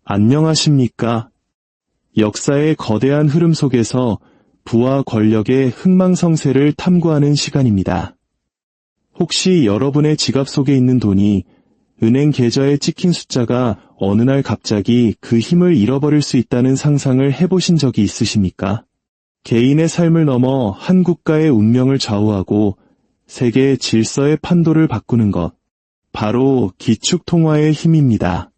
안녕하십니까? 역사의 거대한 흐름 속에서 부와 권력의 흥망성쇠를 탐구하는 시간입니다. 혹시 여러분의 지갑 속에 있는 돈이 은행 계좌에 찍힌 숫자가 어느 날 갑자기 그 힘을 잃어버릴 수 있다는 상상을 해보신 적이 있으십니까? 개인의 삶을 넘어 한 국가의 운명을 좌우하고 세계의 질서의 판도를 바꾸는 것, 바로 기축통화의 힘입니다.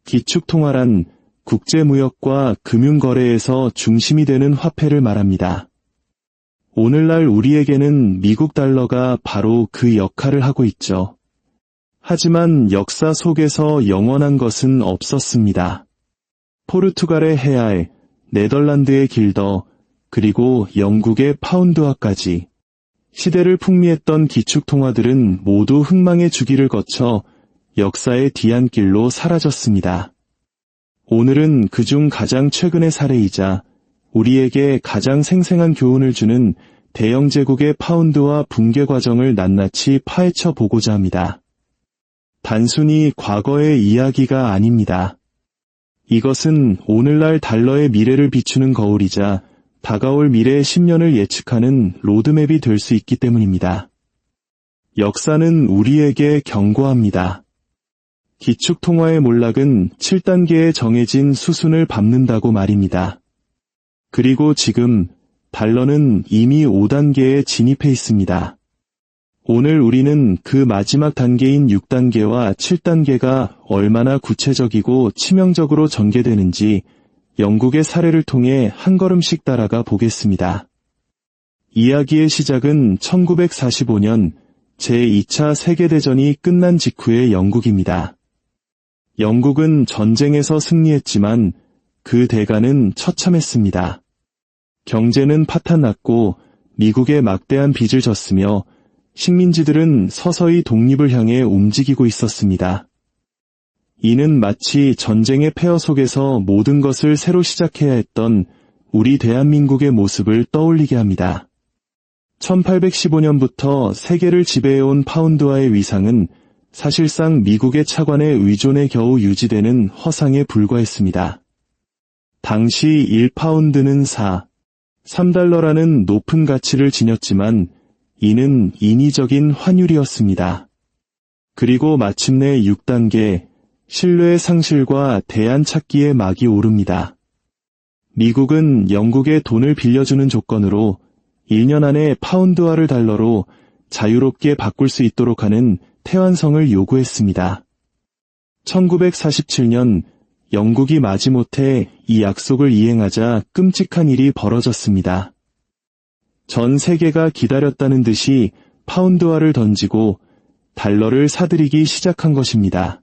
기축통화란 국제무역과 금융거래에서 중심이 되는 화폐를 말합니다. 오늘날 우리에게는 미국 달러가 바로 그 역할을 하고 있죠. 하지만 역사 속에서 영원한 것은 없었습니다. 포르투갈의 헤알, 네덜란드의 길더, 그리고 영국의 파운드화까지 시대를 풍미했던 기축통화들은 모두 흥망의 주기를 거쳐 역사의 뒤안길로 사라졌습니다. 오늘은 그중 가장 최근의 사례이자 우리에게 가장 생생한 교훈을 주는 대영제국의 파운드화 붕괴 과정을 낱낱이 파헤쳐 보고자 합니다. 단순히 과거의 이야기가 아닙니다. 이것은 오늘날 달러의 미래를 비추는 거울이자 다가올 미래의 10년을 예측하는 로드맵이 될 수 있기 때문입니다. 역사는 우리에게 경고합니다. 기축통화의 몰락은 7단계에 정해진 수순을 밟는다고 말입니다. 그리고 지금 달러는 이미 5단계에 진입해 있습니다. 오늘 우리는 그 마지막 단계인 6단계와 7단계가 얼마나 구체적이고 치명적으로 전개되는지 영국의 사례를 통해 한 걸음씩 따라가 보겠습니다. 이야기의 시작은 1945년 제2차 세계대전이 끝난 직후의 영국입니다. 영국은 전쟁에서 승리했지만 그 대가는 처참했습니다. 경제는 파탄났고 미국의 막대한 빚을 졌으며 식민지들은 서서히 독립을 향해 움직이고 있었습니다. 이는 마치 전쟁의 폐허 속에서 모든 것을 새로 시작해야 했던 우리 대한민국의 모습을 떠올리게 합니다. 1815년부터 세계를 지배해온 파운드화의 위상은 사실상 미국의 차관의 의존에 겨우 유지되는 허상에 불과했습니다. 당시 1파운드는 3달러라는 높은 가치를 지녔지만 이는 인위적인 환율이었습니다. 그리고 마침내 6단계, 신뢰의 상실과 대안 찾기의 막이 오릅니다. 미국은 영국에 돈을 빌려주는 조건으로 1년 안에 파운드화를 달러로 자유롭게 바꿀 수 있도록 하는 태완성을 요구했습니다. 1947년 영국이 마지못해 이 약속을 이행하자 끔찍한 일이 벌어졌습니다. 전 세계가 기다렸다는 듯이 파운드화를 던지고 달러를 사들이기 시작한 것입니다.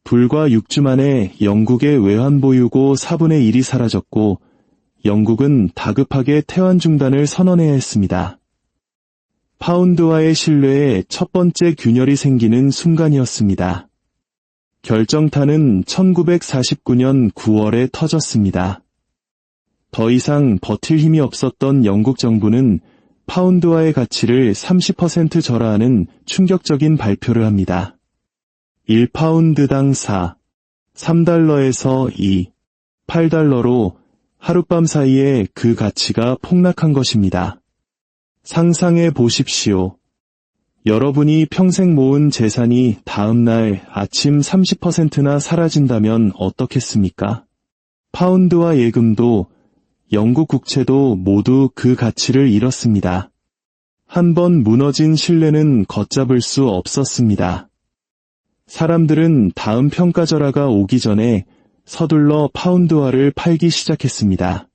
불과 6주 만에 영국의 외환보유고 4분의 1이 사라졌고 영국은 다급하게 태완 중단을 선언해야 했습니다. 파운드화의 신뢰에 첫 번째 균열이 생기는 순간이었습니다. 결정타는 1949년 9월에 터졌습니다. 더 이상 버틸 힘이 없었던 영국 정부는 파운드화의 가치를 30% 절하하는 충격적인 발표를 합니다. 1파운드당 3달러에서 8달러로 하룻밤 사이에 그 가치가 폭락한 것입니다. 상상해 보십시오. 여러분이 평생 모은 재산이 다음 날 아침 30%나 사라진다면 어떻겠습니까? 파운드와 예금도 영국 국채도 모두 그 가치를 잃었습니다. 한번 무너진 신뢰는 걷잡을 수 없었습니다. 사람들은 다음 평가절하가 오기 전에 서둘러 파운드화를 팔기 시작했습니다.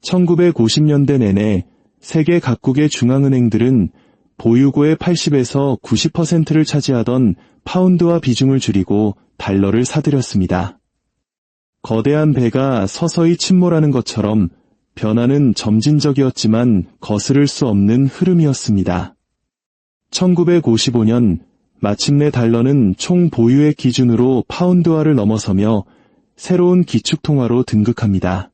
1950년대 내내 세계 각국의 중앙은행들은 보유고의 80에서 90%를 차지하던 파운드화 비중을 줄이고 달러를 사들였습니다. 거대한 배가 서서히 침몰하는 것처럼 변화는 점진적이었지만 거스를 수 없는 흐름이었습니다. 1955년 마침내 달러는 총 보유액 기준으로 파운드화를 넘어서며 새로운 기축통화로 등극합니다.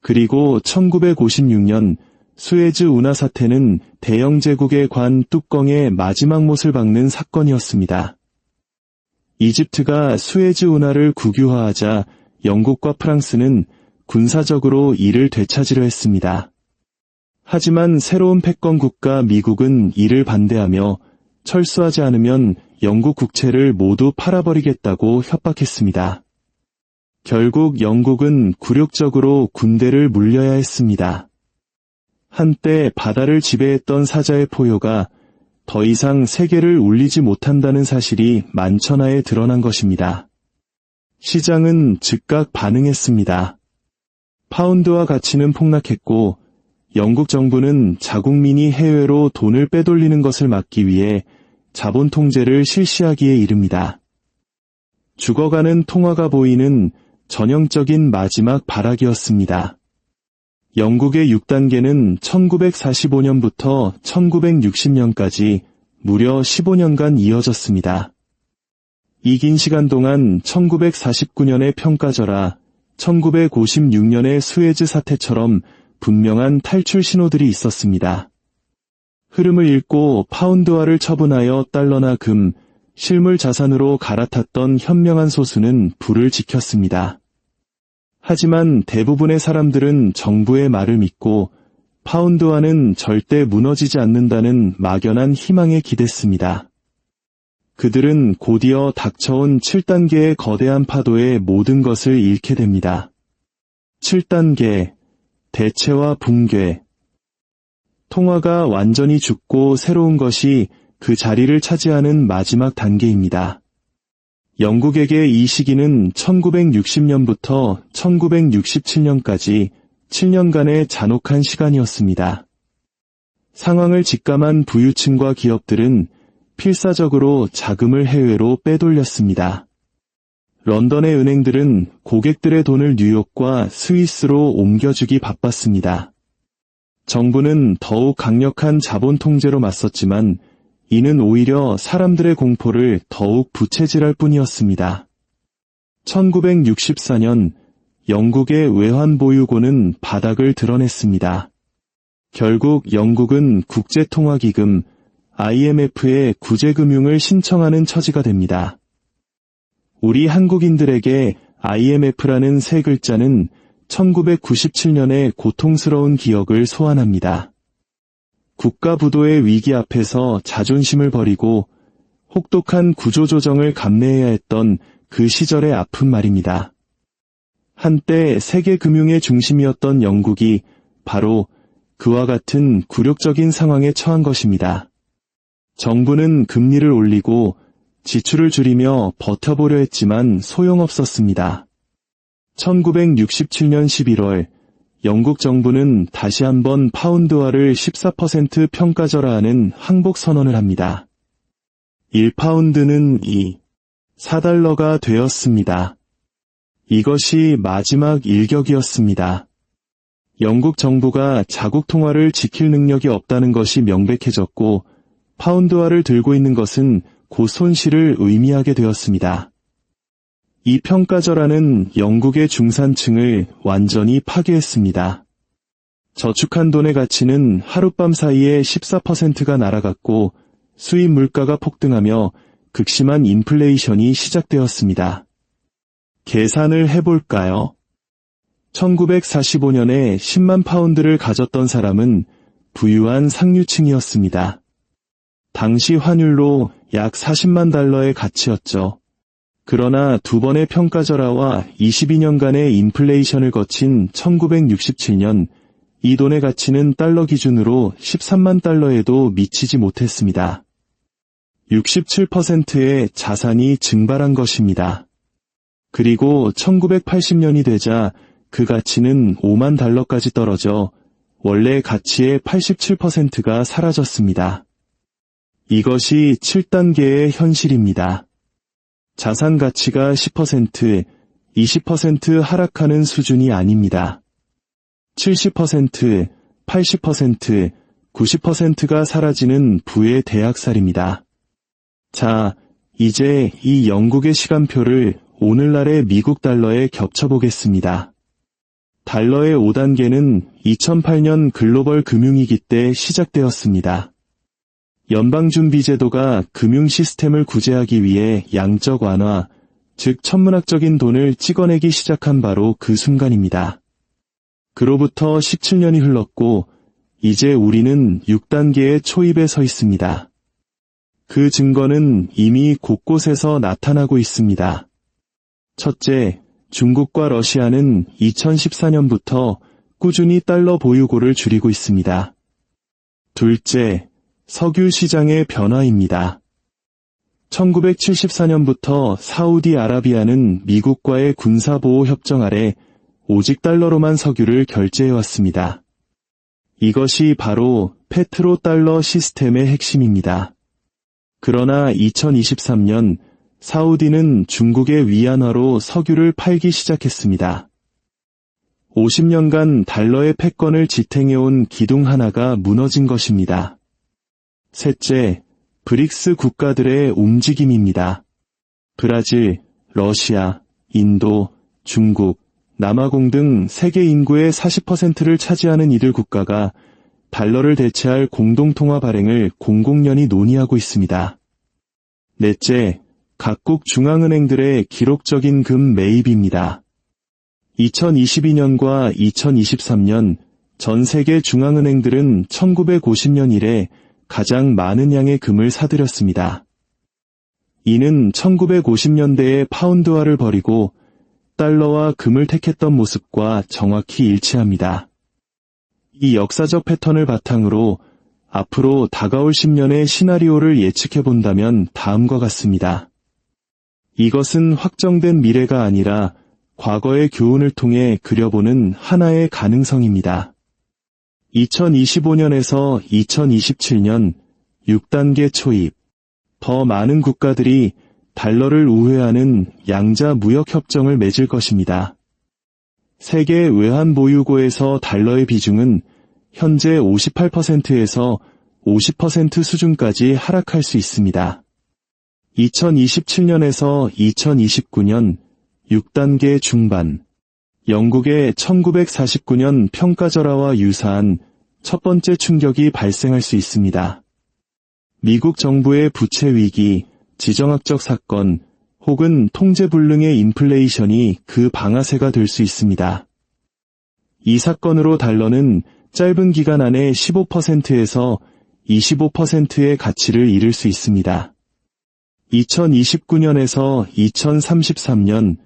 그리고 1956년 수에즈 운하 사태는 대영 제국의 관 뚜껑에 마지막 못을 박는 사건이었습니다. 이집트가 수에즈 운하를 국유화하자 영국과 프랑스는 군사적으로 이를 되찾으려 했습니다. 하지만 새로운 패권 국가 미국은 이를 반대하며 철수하지 않으면 영국 국채를 모두 팔아버리겠다고 협박했습니다. 결국 영국은 굴욕적으로 군대를 물려야 했습니다. 한때 바다를 지배했던 사자의 포효가 더 이상 세계를 울리지 못한다는 사실이 만천하에 드러난 것입니다. 시장은 즉각 반응했습니다. 파운드화 가치는 폭락했고 영국 정부는 자국민이 해외로 돈을 빼돌리는 것을 막기 위해 자본 통제를 실시하기에 이릅니다. 죽어가는 통화가 보이는 전형적인 마지막 발악이었습니다. 영국의 6단계는 1945년부터 1960년까지 무려 15년간 이어졌습니다. 이 긴 시간 동안 1949년의 평가절하, 1956년의 수에즈 사태처럼 분명한 탈출 신호들이 있었습니다. 흐름을 읽고 파운드화를 처분하여 달러나 금, 실물 자산으로 갈아탔던 현명한 소수는 불을 지켰습니다. 하지만 대부분의 사람들은 정부의 말을 믿고 파운드화는 절대 무너지지 않는다는 막연한 희망에 기댔습니다. 그들은 곧이어 닥쳐온 7단계의 거대한 파도에 모든 것을 잃게 됩니다. 7단계, 대체와 붕괴. 통화가 완전히 죽고 새로운 것이 그 자리를 차지하는 마지막 단계입니다. 영국에게 이 시기는 1960년부터 1967년까지 7년간의 잔혹한 시간이었습니다. 상황을 직감한 부유층과 기업들은 필사적으로 자금을 해외로 빼돌렸습니다. 런던의 은행들은 고객들의 돈을 뉴욕과 스위스로 옮겨주기 바빴습니다. 정부는 더욱 강력한 자본 통제로 맞섰지만 이는 오히려 사람들의 공포를 더욱 부채질할 뿐이었습니다. 1964년 영국의 외환보유고는 바닥을 드러냈습니다. 결국 영국은 국제통화기금 IMF에 구제금융을 신청하는 처지가 됩니다. 우리 한국인들에게 IMF라는 세 글자는 1997년의 고통스러운 기억을 소환합니다. 국가 부도의 위기 앞에서 자존심을 버리고 혹독한 구조조정을 감내해야 했던 그 시절의 아픈 말입니다. 한때 세계 금융의 중심이었던 영국이 바로 그와 같은 굴욕적인 상황에 처한 것입니다. 정부는 금리를 올리고 지출을 줄이며 버텨보려 했지만 소용없었습니다. 1967년 11월 영국 정부는 다시 한번 파운드화를 14% 평가절하하는 항복 선언을 합니다. 1파운드는 4달러가 되었습니다. 이것이 마지막 일격이었습니다. 영국 정부가 자국 통화를 지킬 능력이 없다는 것이 명백해졌고 파운드화를 들고 있는 것은 곧 손실을 의미하게 되었습니다. 이 평가절하는 영국의 중산층을 완전히 파괴했습니다. 저축한 돈의 가치는 하룻밤 사이에 14%가 날아갔고 수입 물가가 폭등하며 극심한 인플레이션이 시작되었습니다. 계산을 해볼까요? 1945년에 10만 파운드를 가졌던 사람은 부유한 상류층이었습니다. 당시 환율로 약 40만 달러의 가치였죠. 그러나 두 번의 평가절하와 22년간의 인플레이션을 거친 1967년 이 돈의 가치는 달러 기준으로 13만 달러에도 미치지 못했습니다. 67%의 자산이 증발한 것입니다. 그리고 1980년이 되자 그 가치는 5만 달러까지 떨어져 원래 가치의 87%가 사라졌습니다. 이것이 7단계의 현실입니다. 자산 가치가 10%, 20% 하락하는 수준이 아닙니다. 70%, 80%, 90%가 사라지는 부의 대학살입니다. 자, 이제 이 영국의 시간표를 오늘날의 미국 달러에 겹쳐보겠습니다. 달러의 5단계는 2008년 글로벌 금융위기 때 시작되었습니다. 연방준비제도가 금융 시스템을 구제하기 위해 양적 완화, 즉 천문학적인 돈을 찍어내기 시작한 바로 그 순간입니다. 그로부터 17년이 흘렀고 이제 우리는 6단계의 초입에 서 있습니다. 그 증거는 이미 곳곳에서 나타나고 있습니다. 첫째, 중국과 러시아는 2014년부터 꾸준히 달러 보유고를 줄이고 있습니다. 둘째, 석유 시장의 변화입니다. 1974년부터 사우디아라비아는 미국과의 군사보호 협정 아래 오직 달러로만 석유를 결제해왔습니다. 이것이 바로 페트로달러 시스템의 핵심입니다. 그러나 2023년 사우디는 중국의 위안화로 석유를 팔기 시작했습니다. 50년간 달러의 패권을 지탱해온 기둥 하나가 무너진 것입니다. 셋째, 브릭스 국가들의 움직임입니다. 브라질, 러시아, 인도, 중국, 남아공 등 세계 인구의 40%를 차지하는 이들 국가가 달러를 대체할 공동통화 발행을 공공연히 논의하고 있습니다. 넷째, 각국 중앙은행들의 기록적인 금 매입입니다. 2022년과 2023년 전 세계 중앙은행들은 1950년 이래 가장 많은 양의 금을 사들였습니다. 이는 1950년대의 파운드화를 버리고 달러와 금을 택했던 모습과 정확히 일치합니다. 이 역사적 패턴을 바탕으로 앞으로 다가올 10년의 시나리오를 예측해 본다면 다음과 같습니다. 이것은 확정된 미래가 아니라 과거의 교훈을 통해 그려보는 하나의 가능성입니다. 2025년에서 2027년 6단계 초입, 더 많은 국가들이 달러를 우회하는 양자 무역 협정을 맺을 것입니다. 세계 외환 보유고에서 달러의 비중은 현재 58%에서 50% 수준까지 하락할 수 있습니다. 2027년에서 2029년 6단계 중반, 영국의 1949년 평가절하와 유사한 첫 번째 충격이 발생할 수 있습니다. 미국 정부의 부채 위기, 지정학적 사건, 혹은 통제불능의 인플레이션이 그 방아쇠가 될 수 있습니다. 이 사건으로 달러는 짧은 기간 안에 15%에서 25%의 가치를 잃을 수 있습니다. 2029년에서 2033년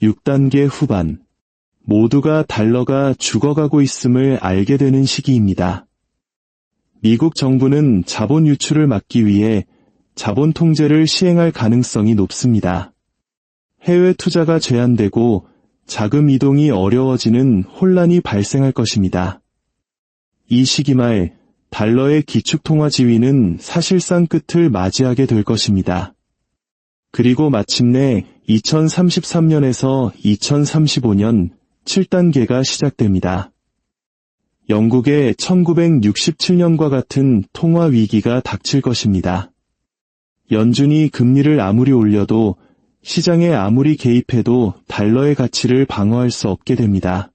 6단계 후반, 모두가 달러가 죽어가고 있음을 알게 되는 시기입니다. 미국 정부는 자본 유출을 막기 위해 자본 통제를 시행할 가능성이 높습니다. 해외 투자가 제한되고 자금 이동이 어려워지는 혼란이 발생할 것입니다. 이 시기 말 달러의 기축통화 지위는 사실상 끝을 맞이하게 될 것입니다. 그리고 마침내 2033년에서 2035년 7단계가 시작됩니다. 영국의 1967년과 같은 통화 위기가 닥칠 것입니다. 연준이 금리를 아무리 올려도 시장에 아무리 개입해도 달러의 가치를 방어할 수 없게 됩니다.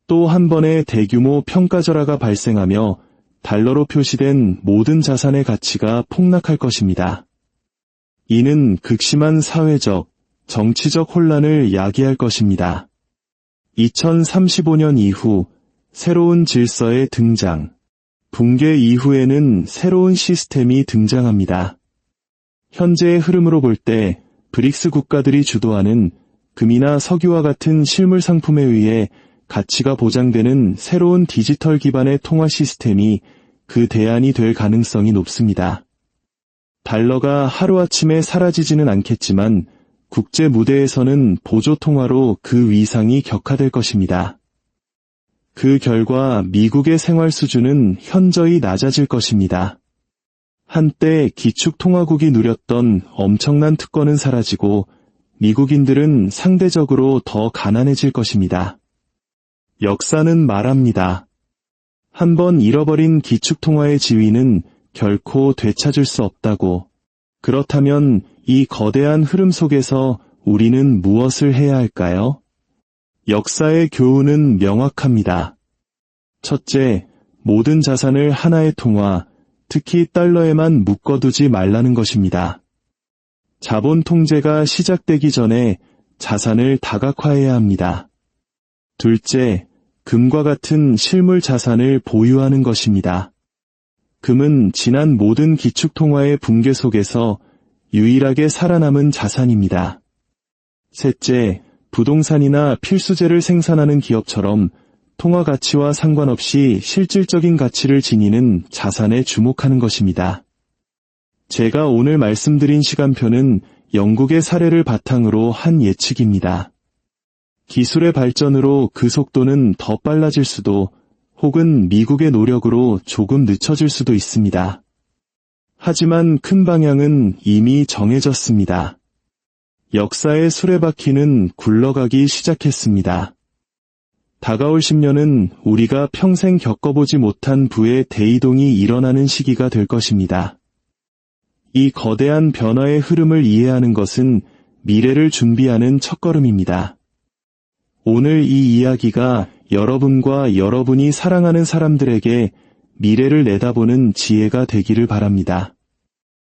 또 한 번의 대규모 평가절하가 발생하며 달러로 표시된 모든 자산의 가치가 폭락할 것입니다. 이는 극심한 사회적, 정치적 혼란을 야기할 것입니다. 2035년 이후 새로운 질서의 등장, 붕괴 이후에는 새로운 시스템이 등장합니다. 현재의 흐름으로 볼 때 브릭스 국가들이 주도하는 금이나 석유와 같은 실물 상품에 의해 가치가 보장되는 새로운 디지털 기반의 통화 시스템이 그 대안이 될 가능성이 높습니다. 달러가 하루아침에 사라지지는 않겠지만 국제 무대에서는 보조 통화로 그 위상이 격화될 것입니다. 그 결과 미국의 생활 수준은 현저히 낮아질 것입니다. 한때 기축통화국이 누렸던 엄청난 특권은 사라지고 미국인들은 상대적으로 더 가난해질 것입니다. 역사는 말합니다. 한번 잃어버린 기축통화의 지위는 결코 되찾을 수 없다고. 그렇다면 이 거대한 흐름 속에서 우리는 무엇을 해야 할까요? 역사의 교훈은 명확합니다. 첫째, 모든 자산을 하나의 통화, 특히 달러에만 묶어두지 말라는 것입니다. 자본 통제가 시작되기 전에 자산을 다각화해야 합니다. 둘째, 금과 같은 실물 자산을 보유하는 것입니다. 금은 지난 모든 기축통화의 붕괴 속에서 유일하게 살아남은 자산입니다. 셋째, 부동산이나 필수재를 생산하는 기업처럼 통화 가치와 상관없이 실질적인 가치를 지니는 자산에 주목하는 것입니다. 제가 오늘 말씀드린 시간표는 영국의 사례를 바탕으로 한 예측입니다. 기술의 발전으로 그 속도는 더 빨라질 수도 혹은 미국의 노력으로 조금 늦춰질 수도 있습니다. 하지만 큰 방향은 이미 정해졌습니다. 역사의 수레바퀴는 굴러가기 시작했습니다. 다가올 10년은 우리가 평생 겪어보지 못한 부의 대이동이 일어나는 시기가 될 것입니다. 이 거대한 변화의 흐름을 이해하는 것은 미래를 준비하는 첫걸음입니다. 오늘 이 이야기가 여러분과 여러분이 사랑하는 사람들에게 미래를 내다보는 지혜가 되기를 바랍니다.